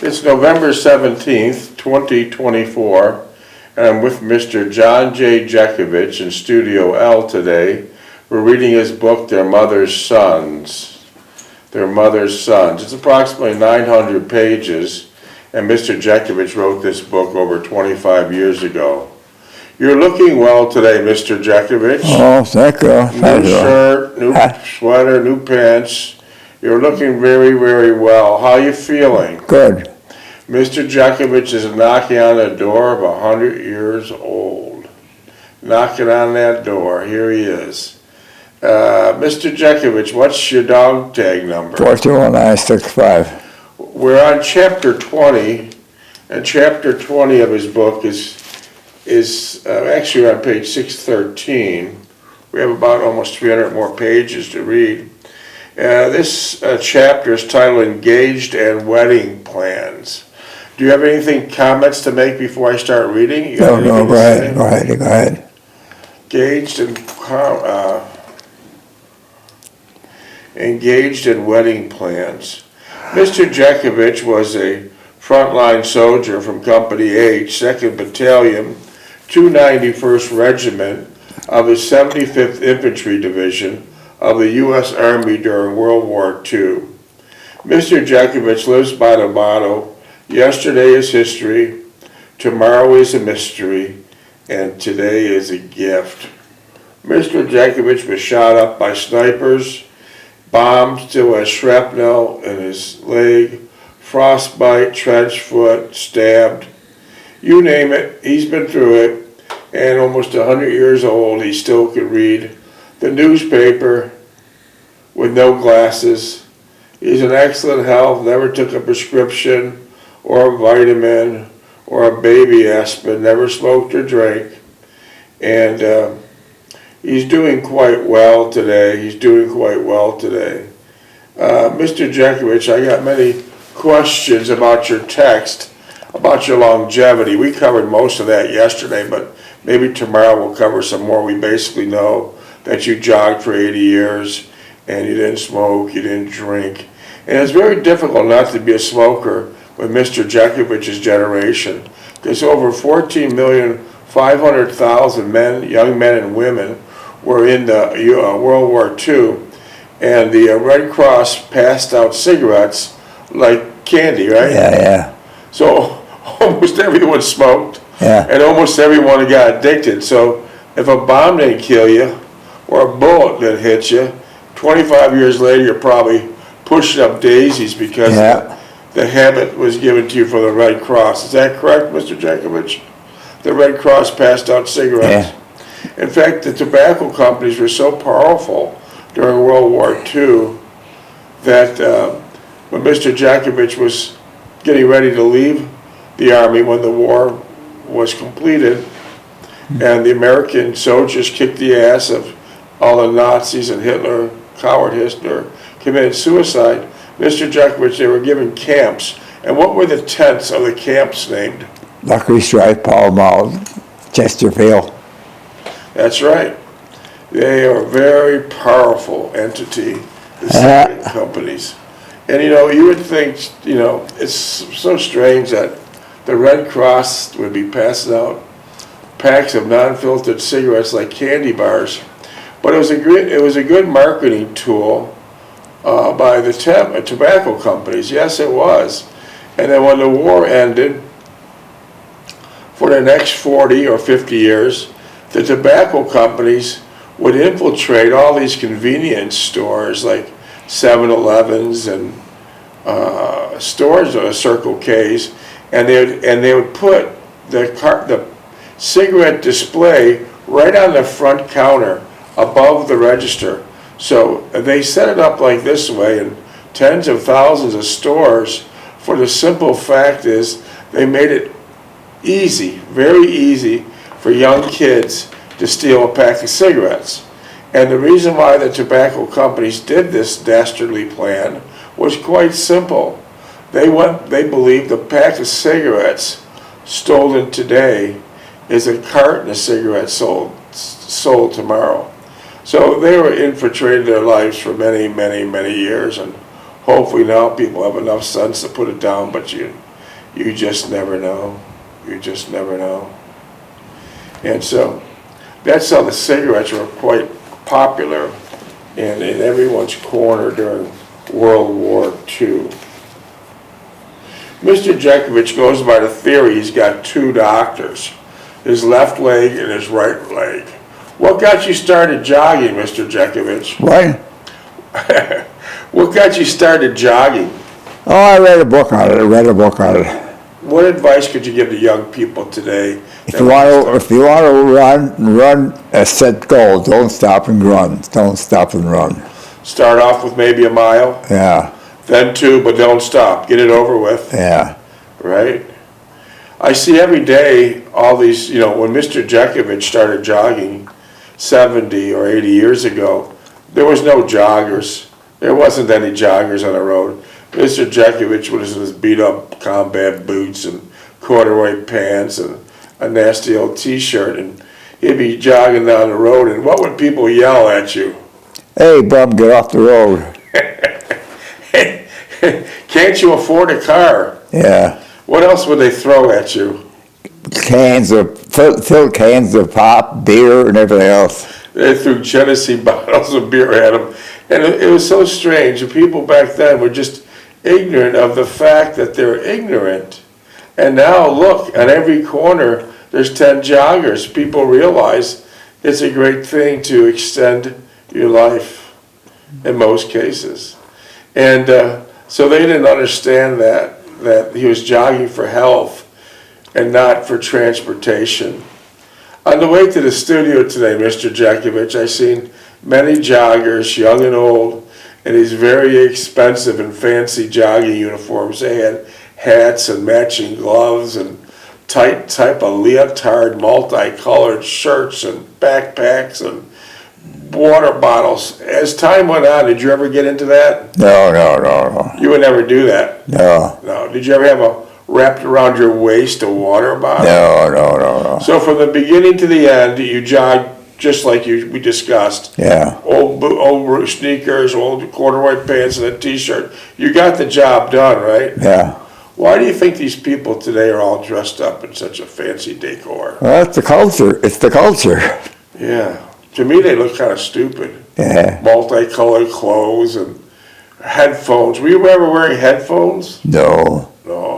It's November 17th, 2024, and I'm with Mr. John J. Jeckovich in Studio L today. We're reading his book, Their Mother's Sons. Their Mother's Sons. It's approximately 900 pages, and Mr. Jeckovich wrote this book over 25 years ago. You're looking well today, Mr. Jeckovich. Oh, thank you. New shirt, new sweater, new pants. You're looking very, very well. How are you feeling? Good. Mr. Jeckovich is knocking on the door of 100 years old. Knocking on that door. Here he is. Mr. Jeckovich, what's your dog tag number? 421965. We're on chapter 20, and chapter 20 of his book is actually on page 613. We have about almost 300 more pages to read. This chapter is titled Engaged and Wedding Plans. Do you have anything, comments to make before I start reading? You got No, go ahead. Engaged and Wedding Plans. Mr. Jeckovich was a frontline soldier from Company H, 2nd Battalion, 291st Regiment of the 75th Infantry Division of the U.S. Army during World War II. Mr. Jeckovich lives by the motto, yesterday is history, tomorrow is a mystery, and today is a gift. Mr. Jeckovich was shot up by snipers, bombed, still has shrapnel in his leg, frostbite, trench foot, stabbed. You name it, he's been through it, and almost 100 years old, he still could read the newspaper with no glasses. He's in excellent health, never took a prescription or a vitamin or a baby aspirin, never smoked or drank. And he's doing quite well today. Mr. Jeckovich, I got many questions about your text, about your longevity. We covered most of that yesterday, but maybe tomorrow we'll cover some more. We basically know that you jogged for 80 years and you didn't smoke, you didn't drink. And it's very difficult not to be a smoker with Mr. Jeckovich's generation, because over 14,500,000 men, young men and women, were in the World War II, and the Red Cross passed out cigarettes like candy, right? Yeah. So almost everyone smoked, and almost everyone got addicted. So if a bomb didn't kill you, or a bullet didn't hit you, 25 years later you're probably pushing up daisies because the habit was given to you for the Red Cross. Is that correct, Mr. Jeckovich? The Red Cross passed out cigarettes. Yeah. In fact, the tobacco companies were so powerful during World War II that when Mr. Jeckovich was getting ready to leave the Army when the war was completed, and the American soldiers kicked the ass of all the Nazis and Hitler, coward Hitler, committed suicide, Mr. Jeckovich, they were given camps. And what were the tents of the camps named? Lucky Strike, Pall Mall, Chesterfield. That's right. They are a very powerful entity, the secret companies. And you would think, it's so strange that the Red Cross would be passing out packs of non-filtered cigarettes like candy bars. But it was a good marketing tool by the tobacco companies. Yes, it was. And then when the war ended, for the next 40 or 50 years, the tobacco companies would infiltrate all these convenience stores like 7-Elevens and stores, Circle K's, and they would put the cigarette display right on the front counter above the register. So they set it up like this way in tens of thousands of stores, for the simple fact is they made it easy, very easy for young kids to steal a pack of cigarettes. And the reason why the tobacco companies did this dastardly plan was quite simple. They believed the pack of cigarettes stolen today is a carton of cigarettes sold tomorrow. So they were infiltrating their lives for many, many, many years, and hopefully now people have enough sense to put it down, but you You just never know. You just never know. And so that's how the cigarettes were quite popular and in everyone's corner during World War II. Mr. Jeckovich goes by the theory he's got two doctors, his left leg and his right leg. What got you started jogging, Mr. Jeckovich? What? What got you started jogging? Oh, I read a book on it. What advice could you give to young people today? If you want to run a set goal. Don't stop and run. Don't stop and run. Start off with maybe a mile, Yeah, then two, but don't stop. Get it over with, yeah. right? I see every day all these, when Mr. Jeckovich started jogging 70 or 80 years ago, there was no joggers. There wasn't any joggers on the road. Mr. Jeckovich was in his beat-up combat boots and corduroy pants and a nasty old T-shirt, and he'd be jogging down the road, and what would people yell at you? Hey, bub, get off the road. Can't you afford a car? Yeah. What else would they throw at you? Filled cans of pop, beer, and everything else. They threw Genesee bottles of beer at them. And it was so strange. The people back then were just ignorant of the fact that they're ignorant. And now, look, on every corner, there's 10 joggers. People realize it's a great thing to extend your life in most cases. And so they didn't understand that he was jogging for health and not for transportation. On the way to the studio today, Mr. Jeckovich, I seen many joggers, young and old, in these very expensive and fancy jogging uniforms. They had hats and matching gloves and tight type of leotard, multicolored shirts and backpacks and water bottles. As time went on, did you ever get into that? No. You would never do that? No. No. Did you ever have wrapped around your waist a water bottle? No. So from the beginning to the end, you jogged just like we discussed. Yeah. Old sneakers, old corduroy pants, and a T-shirt. You got the job done, right? Yeah. Why do you think these people today are all dressed up in such a fancy decor? Well, it's the culture. It's the culture. Yeah. To me, they look kind of stupid. Yeah. Multicolored clothes and headphones. Were you ever wearing headphones? No. No.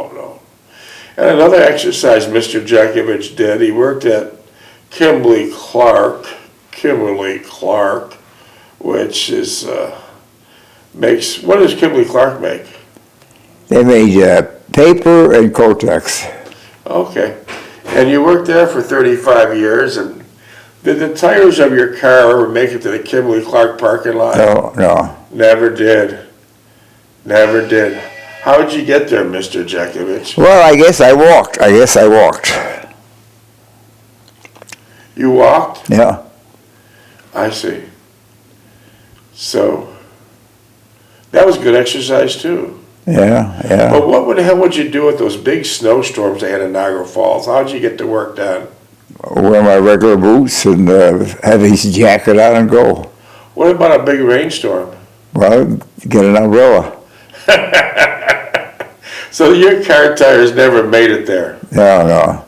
And another exercise Mr. Jeckovich did, he worked at Kimberly Clark, which is, what does Kimberly Clark make? They made paper and Cortex. Okay. And you worked there for 35 years, and did the tires of your car ever make it to the Kimberly Clark parking lot? No. Never did. How did you get there, Mr. Jeckovich? Well, I guess I walked. You walked? Yeah. I see. So, that was good exercise too. Yeah. But what the hell would you do with those big snowstorms they had in Niagara Falls? How did you get the work done? Wear my regular boots and have his jacket on and go. What about a big rainstorm? Well, get an umbrella. So your car tires never made it there? No.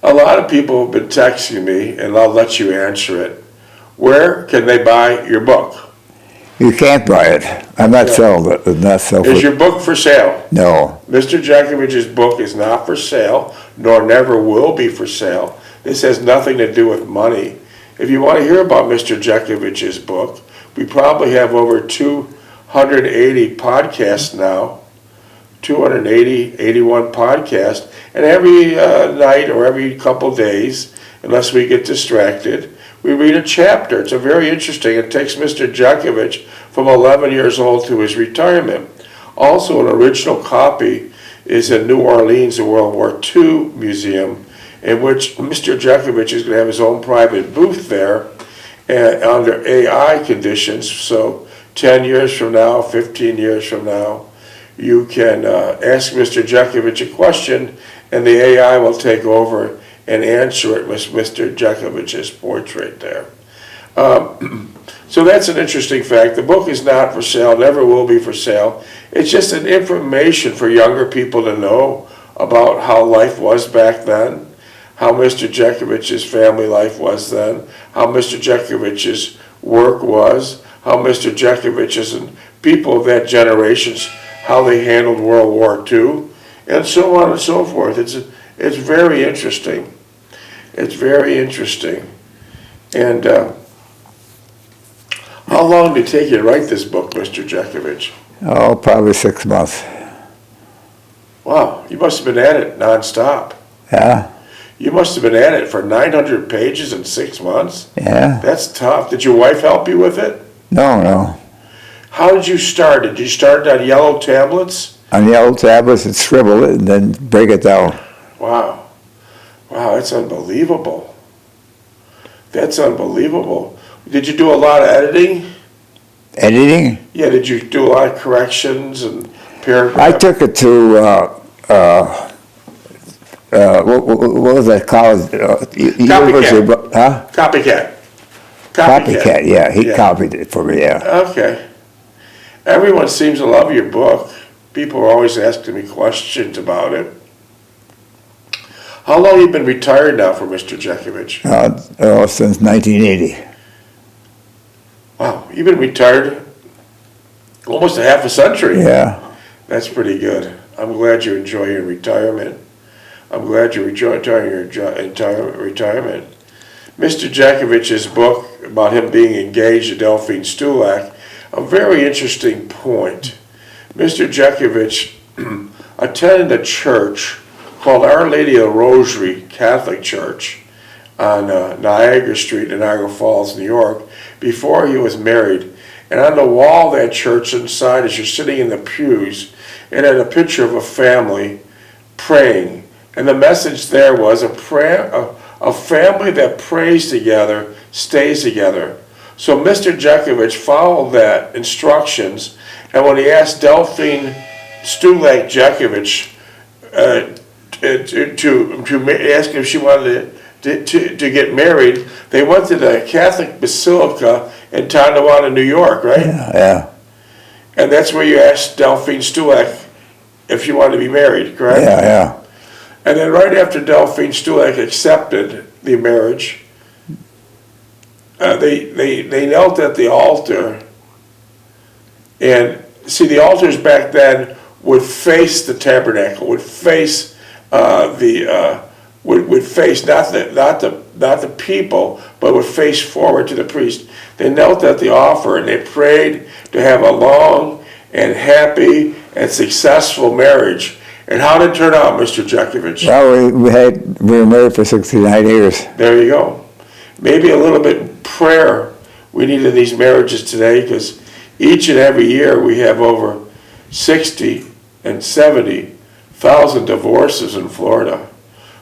A lot of people have been texting me, and I'll let you answer it. Where can they buy your book? You can't buy it. I'm not selling it. Is your book for sale? No. Mr. Jeckovich's book is not for sale, nor never will be for sale. This has nothing to do with money. If you want to hear about Mr. Jeckovich's book, we probably have over 280 podcasts now, 81 podcasts, and every night or every couple days, unless we get distracted, we read a chapter. It's a very interesting. It takes Mr. Jeckovich from 11 years old to his retirement. Also, an original copy is in New Orleans, the World War II Museum, in which Mr. Jeckovich is going to have his own private booth there under AI conditions. So 10 years from now, 15 years from now, you can ask Mr. Jeckovich a question, and the AI will take over and answer it with Mr. Jeckovich's portrait there. So that's an interesting fact. The book is not for sale, never will be for sale. It's just an information for younger people to know about how life was back then, how Mr. Jekovich's family life was then, how Mr. Jekovich's work was, how Mr. Jekovich's and people of that generation, how they handled World War II, and so on and so forth. It's very interesting. It's very interesting. And how long did it take you to write this book, Mr. Jeckovich? Oh, probably 6 months. Wow, you must have been at it nonstop. Yeah, You must have been at it for 900 pages in 6 months. yeah. That's tough. Did your wife help you with it? No. How did you start? Did you start on yellow tablets? On the old tablets and scribble it and then break it down. Wow. Wow, that's unbelievable. That's unbelievable. Did you do a lot of editing? Editing? Yeah, did you do a lot of corrections and I paragraphs? took it to, what was that college? University, huh? Copycat. Copycat, yeah. He Yeah. copied it for me, yeah. Okay. Everyone seems to love your book. People are always asking me questions about it. How long have you been retired now for Mr. Jeckovich? Since 1980. Wow, you've been retired almost a half a century. Yeah. That's pretty good. I'm glad you enjoy your retirement. I'm glad you enjoy your entire retirement. Mr. Jekovich's book about him being engaged to Delphine Stulak, a very interesting point. Mr. Jekovich attended a church called Our Lady of the Rosary Catholic Church on Niagara Street in Niagara Falls, New York, before he was married. And on the wall of that church inside, as you're sitting in the pews, it had a picture of a family praying. And the message there was a family that prays together stays together. So Mr. Jekovich followed that instructions, and when he asked Delphine Stulak Jekovich to ask if she wanted to get married, they went to the Catholic Basilica in Tonawanda, New York, right? Yeah. And that's where you asked Delphine Stulak if she wanted to be married, correct? Yeah. And then right after Delphine Stulak accepted the marriage, they knelt at the altar. And see, the altars back then would face the tabernacle, would face would face not the people, but would face forward to the priest. They knelt at the altar and they prayed to have a long and happy and successful marriage. And how did it turn out, Mr. Jeckovich? Well, we were married for 69 years. There you go. Maybe a little bit of prayer we need in these marriages today, because each and every year we have over 60 and 70,000 divorces in Florida.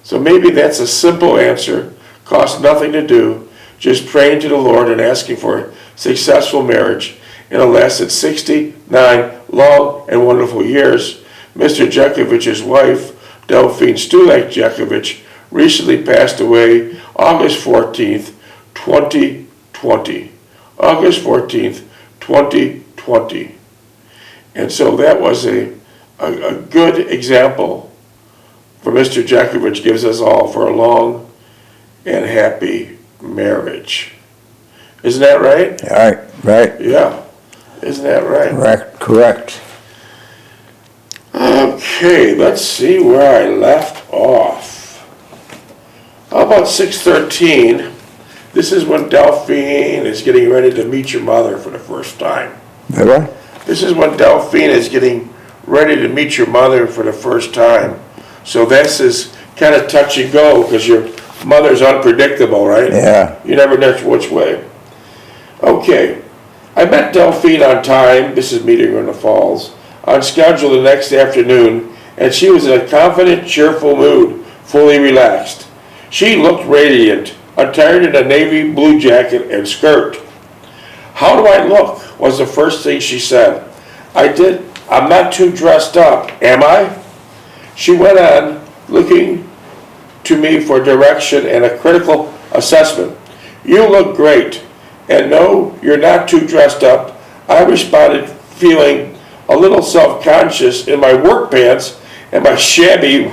So maybe that's a simple answer, costs nothing to do, just praying to the Lord and asking for a successful marriage. And it lasted 69 long and wonderful years. Mr. Jekovich's wife, Delphine Stulak Jekovich, recently passed away August 14th, 2020. August 14th, 2020. And so that was a good example for Mr. Jekovich, gives us all for a long and happy marriage. Isn't that right? Right. Yeah. Isn't that right? Correct. Okay, let's see where I left off. How about 6:13? This is when Delphine is getting ready to meet your mother for the first time. What? This is when Delphine is getting ready to meet your mother for the first time. So this is kind of touch and go, because your mother's unpredictable, right? Yeah. You never know which way. Okay, I met Delphine on time, this is meeting her in the Falls, on schedule the next afternoon, and she was in a confident, cheerful mood, fully relaxed. She looked radiant, attired in a navy blue jacket and skirt. "How do I look?" was the first thing she said. I'm not too dressed up, am I? She went on, looking to me for direction and a critical assessment. "You look great, and no, you're not too dressed up," I responded, feeling a little self-conscious in my work pants and my shabby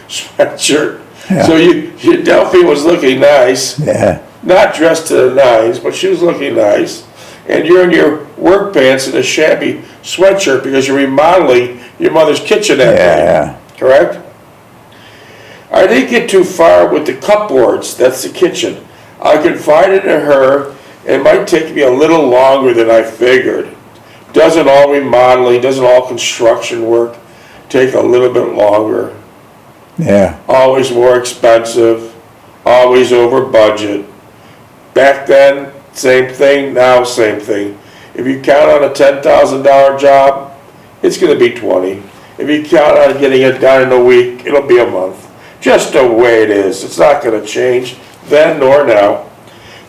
sweatshirt. Yeah. So Delphine was looking nice, Yeah. not dressed to the nines, but she was looking nice. And you're in your work pants and a shabby sweatshirt because you're remodeling your mother's kitchen that day, Yeah. correct? I didn't get too far with the cupboards, that's the kitchen. I confided in her it might take me a little longer than I figured. Doesn't all remodeling, doesn't all construction work take a little bit longer? Yeah. Always more expensive, always over budget. Back then, same thing, now same thing. If you count on a $10,000 job, it's gonna be 20. If you count on getting it done in a week, it'll be a month. Just the way it is. It's not gonna change then nor now.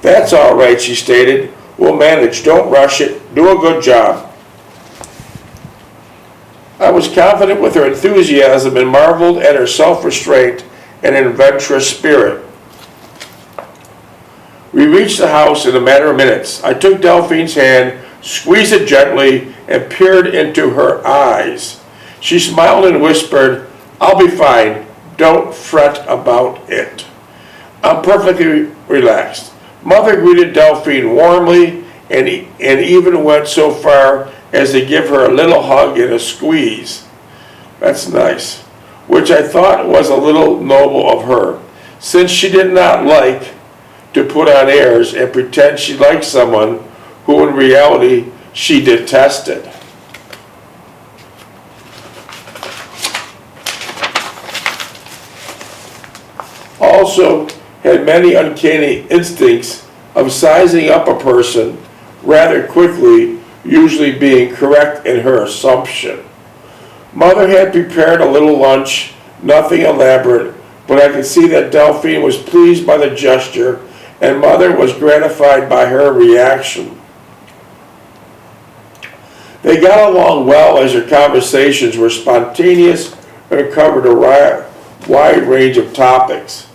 That's all right, she stated. We'll manage. Don't rush it. Do a good job. I was confident with her enthusiasm and marveled at her self-restraint and adventurous spirit. We reached the house in a matter of minutes. I took Delphine's hand, squeezed it gently, and peered into her eyes. She smiled and whispered, I'll be fine. Don't fret about it. I'm perfectly relaxed. Mother greeted Delphine warmly and even went so far as to give her a little hug and a squeeze. That's nice. Which I thought was a little noble of her, since she did not like to put on airs and pretend she liked someone who in reality she detested. Also had many uncanny instincts of sizing up a person rather quickly, usually being correct in her assumption. Mother had prepared a little lunch, nothing elaborate, but I could see that Delphine was pleased by the gesture and Mother was gratified by her reaction. They got along well as their conversations were spontaneous and covered a wide range of topics.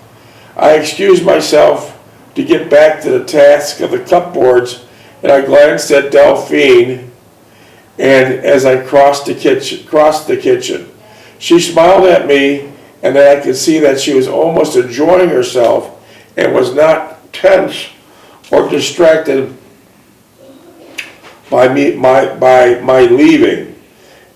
I excused myself to get back to the task of the cupboards, and I glanced at Delphine and as I crossed the kitchen. She smiled at me, and then I could see that she was almost enjoying herself and was not tense or distracted by my leaving.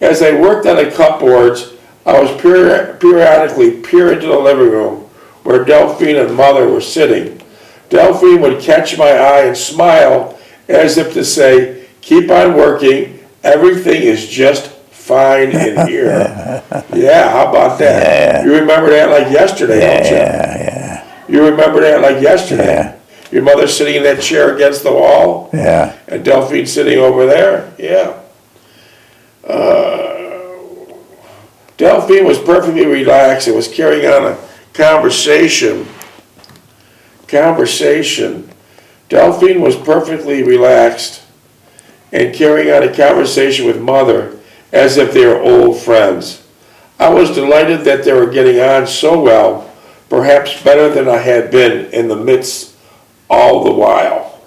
As I worked on the cupboards, I was periodically peering into the living room where Delphine and Mother were sitting. Delphine would catch my eye and smile as if to say, keep on working, everything is just fine in here. Yeah, how about that? Yeah. You remember that like yesterday, don't you? Yeah. You remember that like yesterday? Yeah. Your mother sitting in that chair against the wall? Yeah. And Delphine sitting over there? Yeah. Delphine was perfectly relaxed and was carrying on a conversation. Delphine was perfectly relaxed and carrying on a conversation with Mother as if they were old friends. I was delighted that they were getting on so well, perhaps better than I had been in the midst all the while.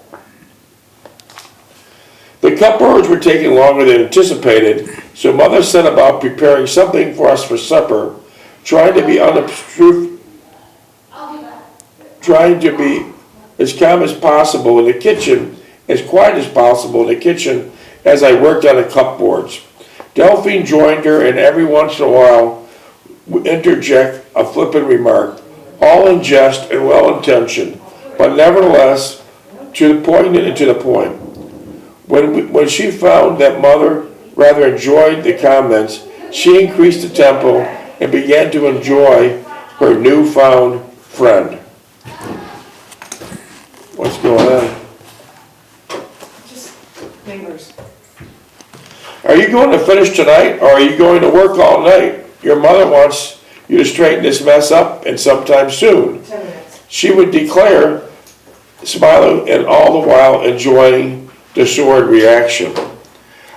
The cupboards were taking longer than anticipated, so Mother set about preparing something for us for supper, trying to be unobtrusive, trying to be as calm as possible in the kitchen, as quiet as possible in the kitchen as I worked on the cupboards. Delphine joined her and every once in a while would interject a flippant remark, all in jest and well-intentioned, but nevertheless to the point and to the point. When she found that Mother rather enjoyed the comments, she increased the tempo and began to enjoy her newfound friend. What's going on? Just fingers. Are you going to finish tonight, or are you going to work all night? Your mother wants you to straighten this mess up, and sometime soon. 10 minutes. She would declare, smiling and all the while enjoying the sword reaction.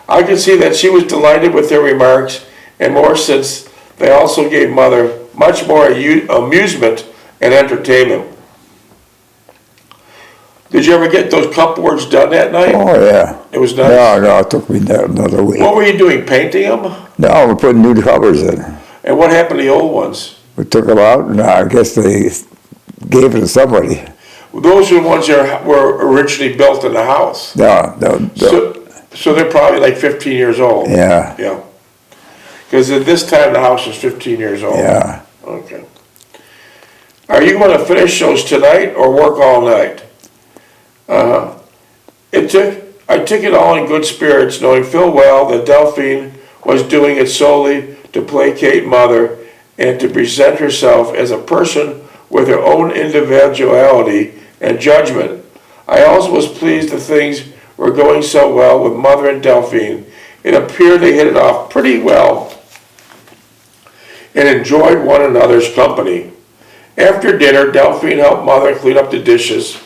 I could see that she was delighted with their remarks, and more since they also gave Mother much more amusement and entertainment. Did you ever get those cupboards done that night? Oh, yeah. It was nice. No, it took me another week. What were you doing, painting them? No, we're putting new covers in. And what happened to the old ones? We took them out, and I guess they gave it to somebody. Those are the ones that were originally built in the house. No. So they're probably like 15 years old. Yeah. Yeah. Because at this time, the house was 15 years old. Yeah. Okay. Are you going to finish those tonight or work all night? I took it all in good spirits, knowing full well that Delphine was doing it solely to placate Mother and to present herself as a person with her own individuality and judgment. I also was pleased that things were going so well with Mother and Delphine. It appeared they hit it off pretty well and enjoyed one another's company. After dinner, Delphine helped Mother clean up the dishes,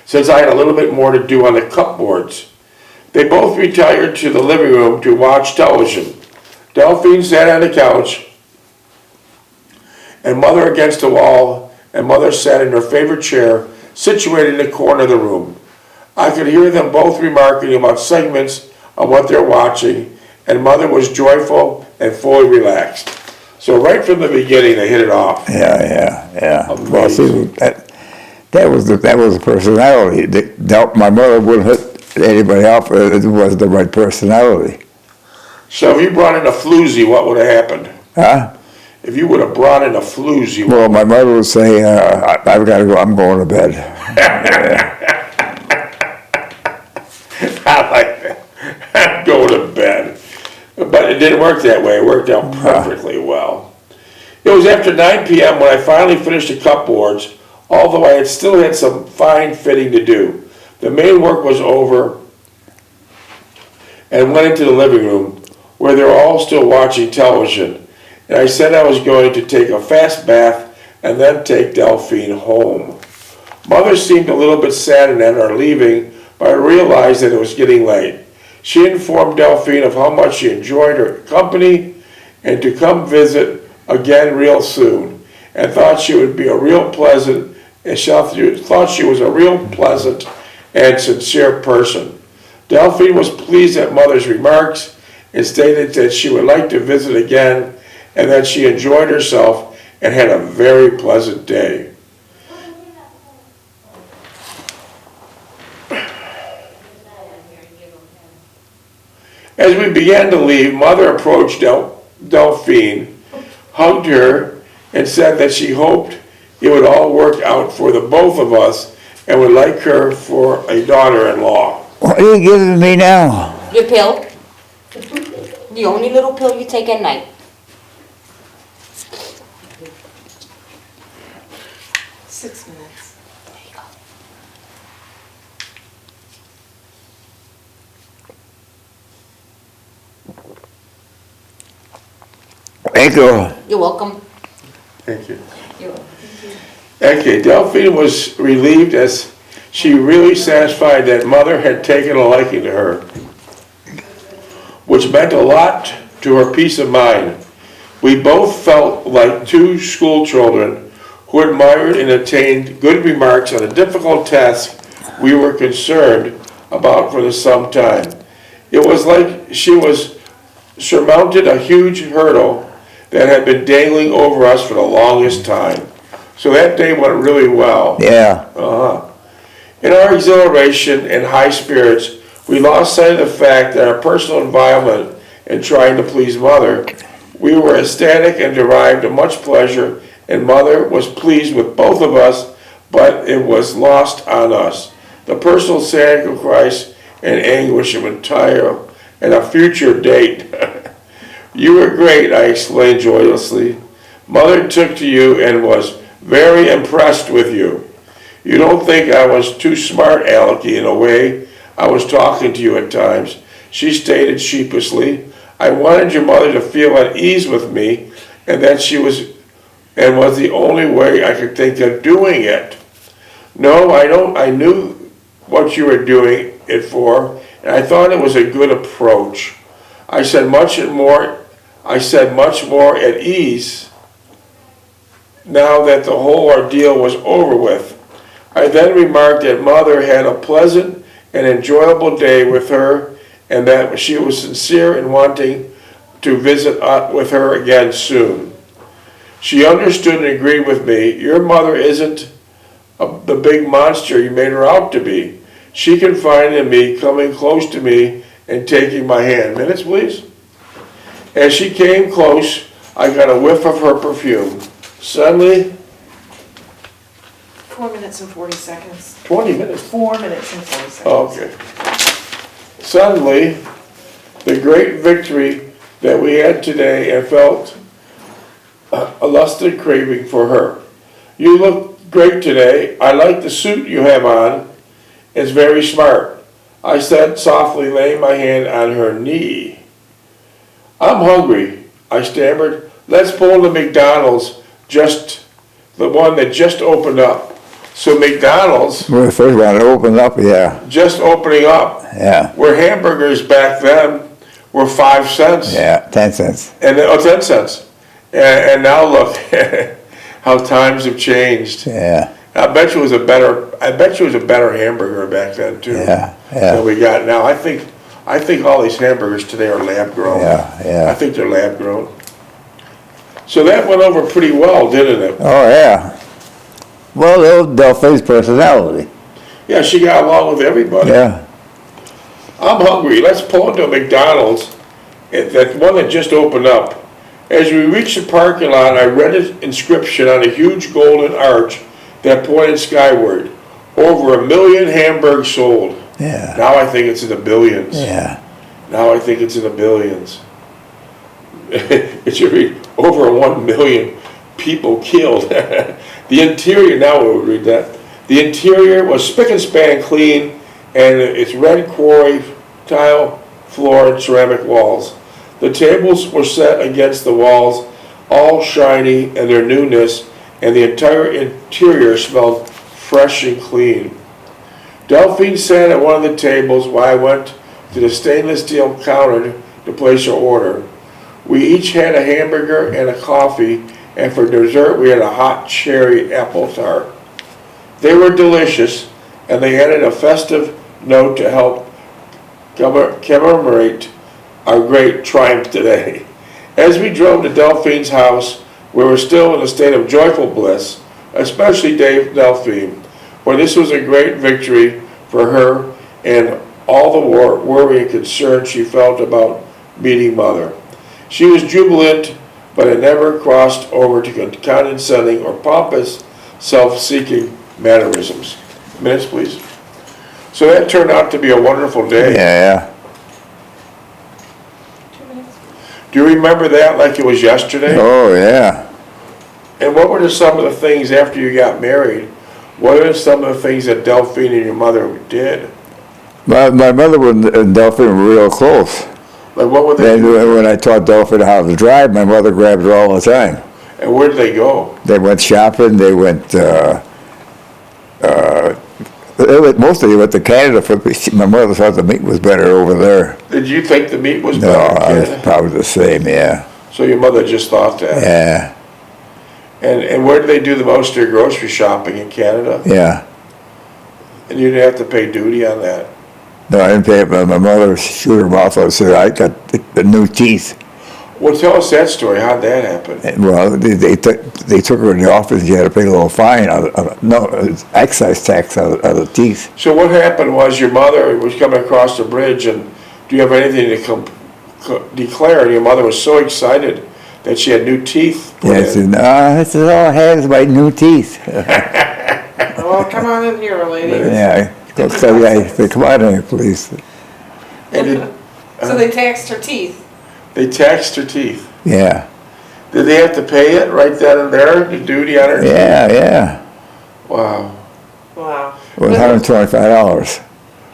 since I had a little bit more to do on the cupboards. They both retired to the living room to watch television. Delphine sat on the couch, and Mother against the wall, and Mother sat in her favorite chair, situated in the corner of the room. I could hear them both remarking about segments of what they're watching, and Mother was joyful and fully relaxed. So right from the beginning, they hit it off. Yeah. Amazing. Well, see, that was the personality. My mother wouldn't hit anybody off. It was the right personality. So if you brought in a floozy, what would have happened? Huh? If you would have brought in a floozy, Well, my mother would say, "I've got to go. I'm going to bed." I like that. Go to bed. But it didn't work that way. It worked out perfectly well. It was after 9 p.m. when I finally finished the cupboards, although I still had some fine fitting to do. The main work was over and went into the living room where they were all still watching television. And I said I was going to take a fast bath and then take Delphine home. Mother seemed a little bit saddened at our leaving, but I realized that it was getting late. She informed Delphine of how much she enjoyed her company and to come visit again real soon, and thought she was a real pleasant and sincere person. Delphine was pleased at Mother's remarks and stated that she would like to visit again and that she enjoyed herself and had a very pleasant day. As we began to leave, Mother approached Delphine, hugged her, and said that she hoped it would all work out for the both of us and would like her for a daughter-in-law. What are you giving me now? Your pill. The only little pill you take at night. Six minutes. There you go. Thank you. You're welcome. Thank you. You're welcome. Okay, Delphine was relieved as she really satisfied that Mother had taken a liking to her, which meant a lot to her peace of mind. We both felt like two school children who admired and attained good remarks on a difficult task we were concerned about for some time. It was like she was surmounted a huge hurdle that had been dangling over us for the longest time. So that day went really well. Yeah. In our exhilaration and high spirits, we lost sight of the fact that our personal involvement in trying to please Mother, we were ecstatic and derived much pleasure, and Mother was pleased with both of us, but it was lost on us. The personal sacrifice and anguish of entire and a future date. You were great, I exclaimed joyously. Mother took to you and was very impressed with you. You don't think I was too smart, Alecky, in a way I was talking to you at times, she stated sheepishly. I wanted your mother to feel at ease with me, and that she was the only way I could think of doing it. No, I knew what you were doing it for, and I thought it was a good approach. I said much more at ease now that the whole ordeal was over with. I then remarked that Mother had a pleasant and enjoyable day with her, and that she was sincere in wanting to visit with her again soon. She understood and agreed with me. Your mother isn't the big monster you made her out to be. She confided in me, coming close to me and taking my hand. Minutes, please. As she came close, I got a whiff of her perfume. Suddenly, 4 minutes and 40 seconds. 20 minutes. 4 minutes and 40 seconds. Okay. Suddenly, the great victory that we had today, and felt a lusted craving for her. You look great today. I like the suit you have on. It's very smart. I said softly, laying my hand on her knee. I'm hungry, I stammered. Let's pull the McDonald's, just the one that just opened up. So McDonald's, Well, the first one opened up, yeah, just opening up, yeah, where hamburgers back then were 5 cents. yeah, 10 cents. And 10 cents. And now look how times have changed. Yeah, I bet you it was a better hamburger back then too. yeah, Than yeah, we got now. I think all these hamburgers today are lab grown. yeah, I yeah. think they're lab grown. So that went over pretty well, didn't it? Oh, yeah. Well, that was Delphine's personality. Yeah, she got along with everybody. Yeah, I'm hungry. Let's pull into a McDonald's. That one that just opened up. As we reached the parking lot, I read an inscription on a huge golden arch that pointed skyward. Over 1 million hamburgers sold. yeah, Now I think it's in the billions. yeah, Now I think it's in the billions. It should read over 1 million people killed. The interior, now we would read that. The interior was spick and span clean, and it's red quarry tile floor and ceramic walls. The tables were set against the walls, all shiny in their newness, and the entire interior smelled fresh and clean. Delphine sat at one of the tables while I went to the stainless steel counter to place her order. We each had a hamburger and a coffee, and for dessert we had a hot cherry apple tart. They were delicious, and they added a festive note to help commemorate our great triumph today. As we drove to Delphine's house, we were still in a state of joyful bliss, especially Delphine, for this was a great victory for her and all the worry and concern she felt about meeting Mother. She was jubilant, but it never crossed over to condescending or pompous, self-seeking mannerisms. Minutes, please. So that turned out to be a wonderful day. yeah. 2 minutes. Do you remember that like it was yesterday? Oh, yeah. And what were some of the things after you got married? What are some of the things that Delphine and your mother did? My mother and Delphine were real close. Like what were they And doing? when I taught Delphine how to drive, my mother grabbed her all the time. And where did they go? They went shopping, they went mostly they went to Canada. My mother thought the meat was better over there. Did you think the meat was No, better? it's probably the same, yeah. So your mother just thought that. Yeah, And where did they do the most of your grocery shopping in Canada? yeah. And you didn't have to pay duty on that. No, I didn't pay it, but my mother shoot her mouth out and said, I got the new teeth. Well, tell us that story. How'd that happen? And, well, they took her in the office and she had to pay a little fine, it's excise tax out of the teeth. So what happened was your mother was coming across the bridge, and do you have anything to declare? And your mother was so excited that she had new teeth put Yeah, I in. said, no, this is all I had is my new teeth. Oh, come on in here, lady. Yeah, I said, come on in, please. And So they taxed her teeth. they taxed her teeth. Yeah, Did they have to pay it right then and there, the duty on her teeth? yeah. Wow. Wow. It was $125.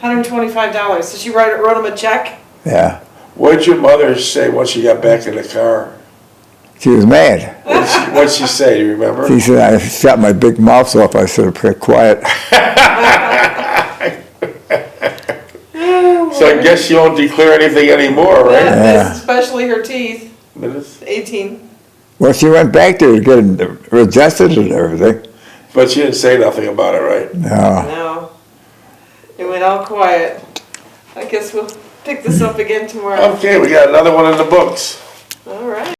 $125. So she wrote him a check? Yeah, What did your mother say once she got back in the car? she was mad. What'd she say, do you remember? She said, I shut my big mouth off. I said, get quiet. So I guess you don't declare anything anymore, right? Yeah. Especially her teeth. Minutes? 18. Well, she went back there to get it adjusted and everything. But she didn't say nothing about it, right? No. No. It went all quiet. I guess we'll pick this up again tomorrow. Okay, we got another one in the books. All right.